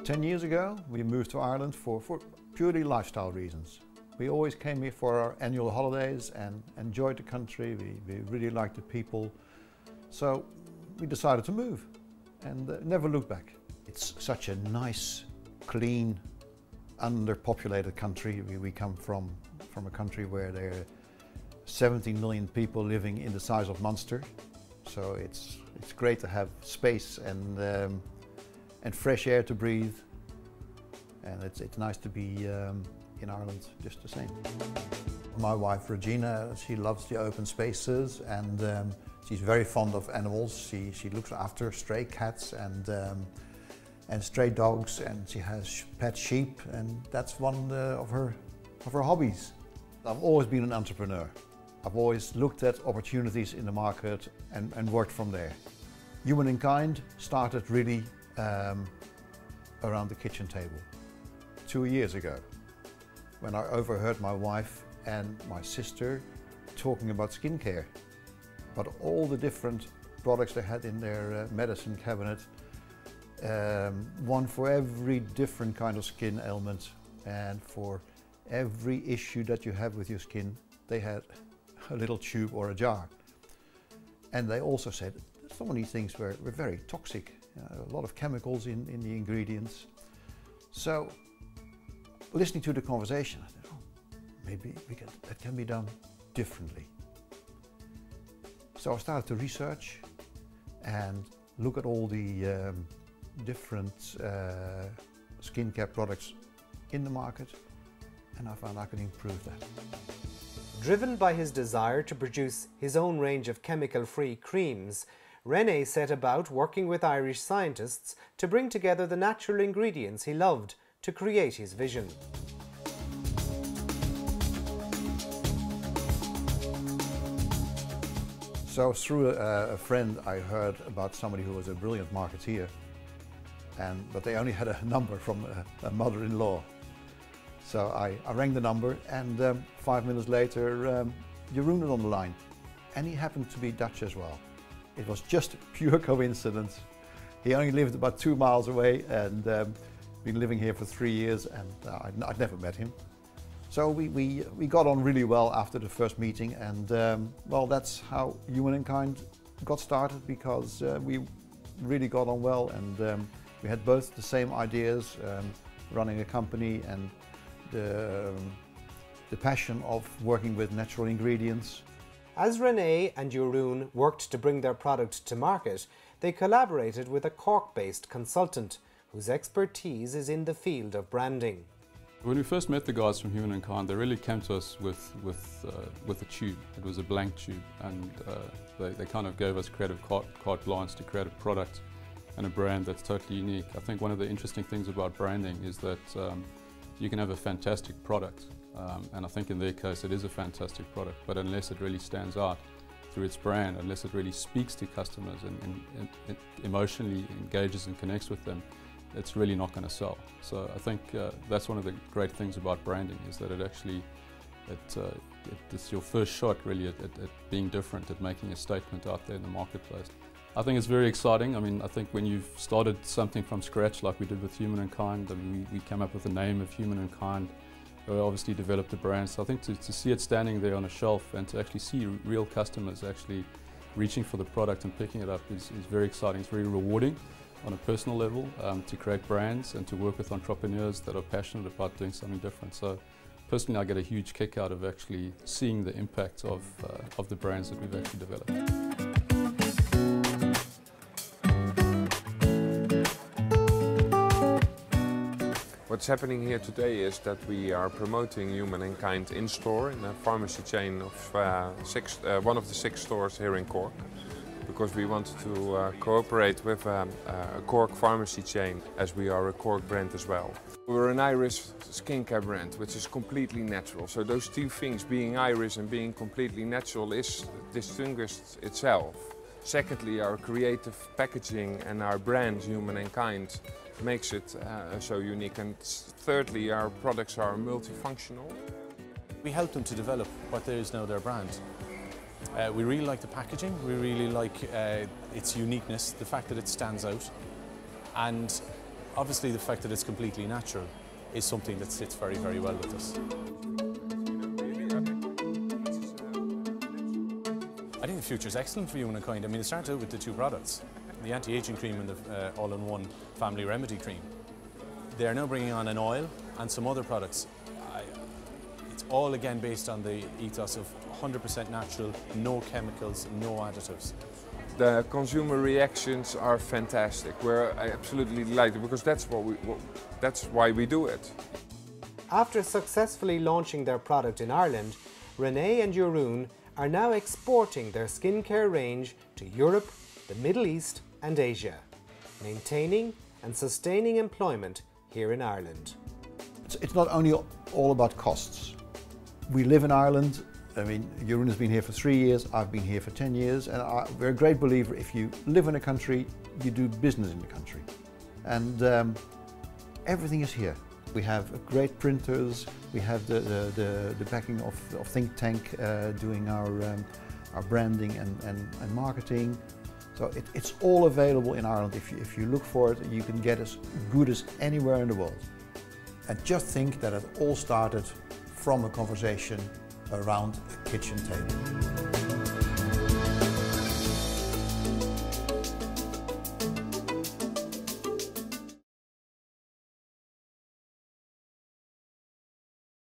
10 years ago, we moved to Ireland for purely lifestyle reasons. We always came here for our annual holidays and enjoyed the country. We really liked the people. So we decided to move and never looked back. It's such a nice, clean, underpopulated country. We come from a country where there are 17 million people living in the size of Munster. So it's great to have space and fresh air to breathe, and it's nice to be in Ireland just the same. My wife Regina, she loves the open spaces, and she's very fond of animals. She looks after stray cats and stray dogs, and she has pet sheep, and that's one of her hobbies. I've always been an entrepreneur. I've always looked at opportunities in the market and worked from there. Human+Kind started really around the kitchen table 2 years ago, when I overheard my wife and my sister talking about skincare, about all the different products they had in their medicine cabinet, one for every different kind of skin ailment, and for every issue that you have with your skin, they had a little tube or a jar. And they also said some of these things were very toxic, a lot of chemicals in the ingredients. So listening to the conversation, I thought, oh, maybe that can be done differently. So I started to research and look at all the different skincare products in the market, and I found I could improve that. Driven by his desire to produce his own range of chemical-free creams, René set about working with Irish scientists to bring together the natural ingredients he loved to create his vision. So through a friend, I heard about somebody who was a brilliant marketeer, but they only had a number from a mother-in-law. So I rang the number, and 5 minutes later, Jeroen was on the line, and he happened to be Dutch as well. It was just pure coincidence. He only lived about 2 miles away, and been living here for 3 years, and I'd never met him. So we got on really well after the first meeting, and well, that's how Human+Kind got started, because we really got on well, and we had both the same ideas, running a company, and the passion of working with natural ingredients. As René and Jeroen worked to bring their product to market, they collaborated with a Cork-based consultant whose expertise is in the field of branding. When we first met the guys from Human+Kind, they really came to us with a tube. It was a blank tube, and they kind of gave us creative carte blanche to create a product and a brand that's totally unique. I think one of the interesting things about branding is that you can have a fantastic product, and I think in their case it is a fantastic product, but unless it really stands out through its brand, unless it really speaks to customers and emotionally engages and connects with them, it's really not going to sell. So I think that's one of the great things about branding, is that it actually, it's your first shot really at being different, at making a statement out there in the marketplace. I think it's very exciting. I mean, I think when you've started something from scratch like we did with Human+Kind, I mean, we came up with the name of Human+Kind, we obviously developed the brand. So I think to see it standing there on a shelf and to actually see real customers actually reaching for the product and picking it up is very exciting. It's very rewarding on a personal level to create brands and to work with entrepreneurs that are passionate about doing something different. So personally, I get a huge kick out of actually seeing the impact of the brands that we've actually developed. What's happening here today is that we are promoting Human+Kind in store in a pharmacy chain of one of the 6 stores here in Cork, because we want to cooperate with a Cork pharmacy chain, as we are a Cork brand as well. We're an Irish skincare brand, which is completely natural. So those 2 things, being Irish and being completely natural, is distinguished itself. Secondly, our creative packaging and our brand Human+Kind makes it so unique. And thirdly, our products are multifunctional. We help them to develop what is now their brand. We really like the packaging, we really like its uniqueness, the fact that it stands out, and Obviously the fact that it's completely natural is something that sits very, very well with us. I think the future is excellent for Human+Kind. I mean, it started out with the two products, the anti-aging cream and the all-in-one family remedy cream. They are now bringing on an oil and some other products. It's all again based on the ethos of 100% natural, no chemicals, no additives. The consumer reactions are fantastic. We're absolutely delighted because that's why we do it. After successfully launching their product in Ireland, René and Jeroen are now exporting their skincare range to Europe, the Middle East and Asia, maintaining and sustaining employment here in Ireland. It's not only all about costs. We live in Ireland. I mean, Jeroen has been here for 3 years, I've been here for 10 years, and we're a great believer if you live in a country, you do business in the country. And everything is here. We have great printers, we have the backing of Think Tank doing our branding and marketing. So it's all available in Ireland. If you look for it, you can get as good as anywhere in the world. And just think that it all started from a conversation around a kitchen table.